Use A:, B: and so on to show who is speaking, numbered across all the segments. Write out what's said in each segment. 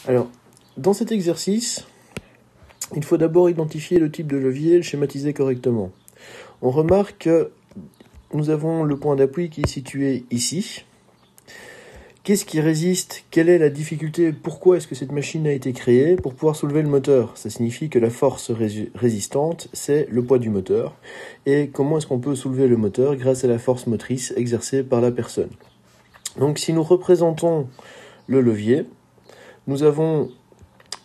A: Alors, dans cet exercice, il faut d'abord identifier le type de levier et le schématiser correctement. On remarque que nous avons le point d'appui qui est situé ici. Qu'est-ce qui résiste? Quelle est la difficulté? Pourquoi est-ce que cette machine a été créée? Pour pouvoir soulever le moteur. Ça signifie que la force résistante, c'est le poids du moteur. Et comment est-ce qu'on peut soulever le moteur? Grâce à la force motrice exercée par la personne. Donc si nous représentons le levier, nous avons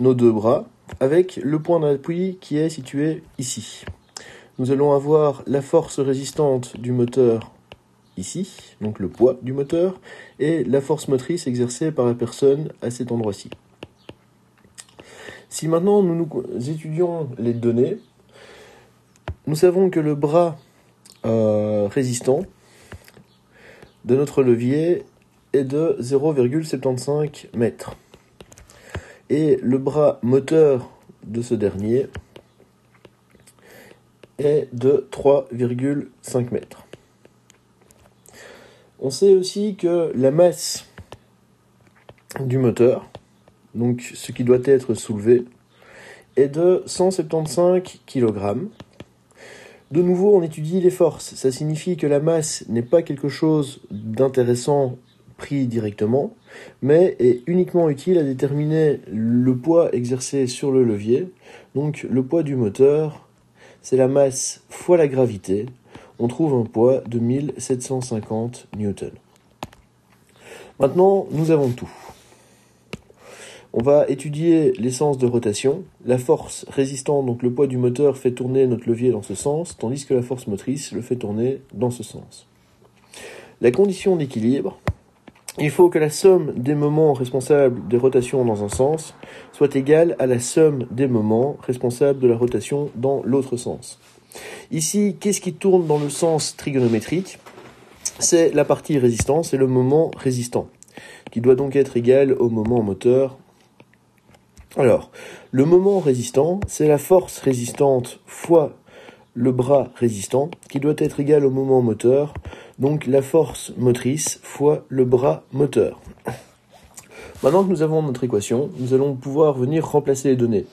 A: nos deux bras avec le point d'appui qui est situé ici. Nous allons avoir la force résistante du moteur ici, donc le poids du moteur, et la force motrice exercée par la personne à cet endroit-ci. Si maintenant nous étudions les données, nous savons que le bras résistant de notre levier est de 0,75 mètres. Et le bras moteur de ce dernier est de 3,5 mètres. On sait aussi que la masse du moteur, donc ce qui doit être soulevé, est de 175 kg. De nouveau, on étudie les forces. Ça signifie que la masse n'est pas quelque chose d'intéressant pris directement, mais est uniquement utile à déterminer le poids exercé sur le levier. Donc le poids du moteur, c'est la masse fois la gravité. On trouve un poids de 1750 newtons. Maintenant, nous avons tout. On va étudier les sens de rotation. La force résistante, donc le poids du moteur, fait tourner notre levier dans ce sens, tandis que la force motrice le fait tourner dans ce sens. La condition d'équilibre, il faut que la somme des moments responsables des rotations dans un sens soit égale à la somme des moments responsables de la rotation dans l'autre sens. Ici, qu'est-ce qui tourne dans le sens trigonométrique? C'est la partie résistance et le moment résistant, qui doit donc être égal au moment moteur. Alors, le moment résistant, c'est la force résistante fois le bras résistant, qui doit être égal au moment moteur, donc la force motrice fois le bras moteur. Maintenant que nous avons notre équation, nous allons pouvoir venir remplacer les données.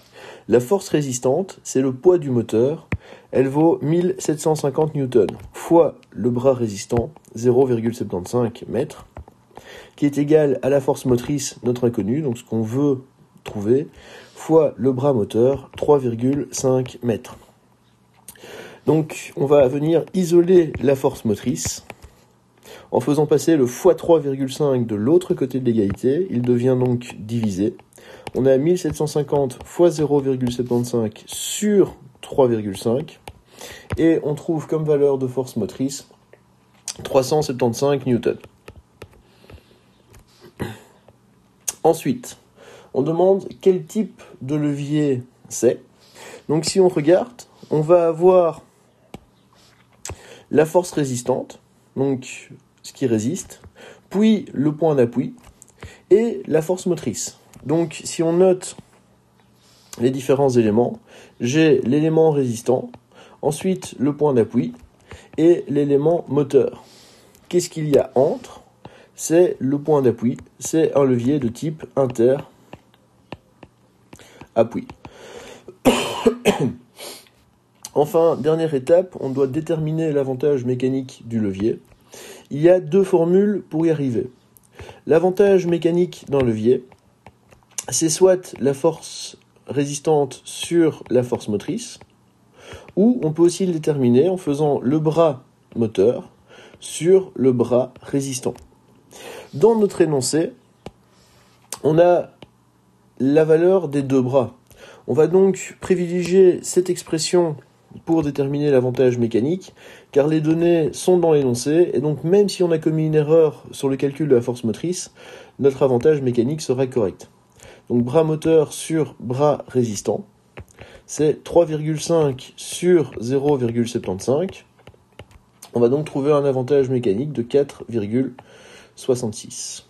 A: La force résistante, c'est le poids du moteur, elle vaut 1750 newtons, fois le bras résistant, 0,75 mètres, qui est égal à la force motrice, notre inconnue, donc ce qu'on veut trouver, fois le bras moteur, 3,5 mètres. Donc on va venir isoler la force motrice en faisant passer le fois 3,5 de l'autre côté de l'égalité. Il devient donc divisé. On a 1750 fois 0,75 sur 3,5 et on trouve comme valeur de force motrice 375 newtons. Ensuite, on demande quel type de levier c'est. Donc si on regarde, on va avoir la force résistante, donc ce qui résiste, puis le point d'appui et la force motrice. Donc si on note les différents éléments, j'ai l'élément résistant, ensuite le point d'appui et l'élément moteur. Qu'est-ce qu'il y a entre? C'est le point d'appui, c'est un levier de type inter-appui. Enfin, dernière étape, on doit déterminer l'avantage mécanique du levier. Il y a deux formules pour y arriver. L'avantage mécanique d'un levier, c'est soit la force résistante sur la force motrice, ou on peut aussi le déterminer en faisant le bras moteur sur le bras résistant. Dans notre énoncé, on a la valeur des deux bras. On va donc privilégier cette expression pour déterminer l'avantage mécanique, car les données sont dans l'énoncé, et donc même si on a commis une erreur sur le calcul de la force motrice, notre avantage mécanique sera correct. Donc bras moteur sur bras résistant, c'est 3,5 sur 0,75. On va donc trouver un avantage mécanique de 4,66.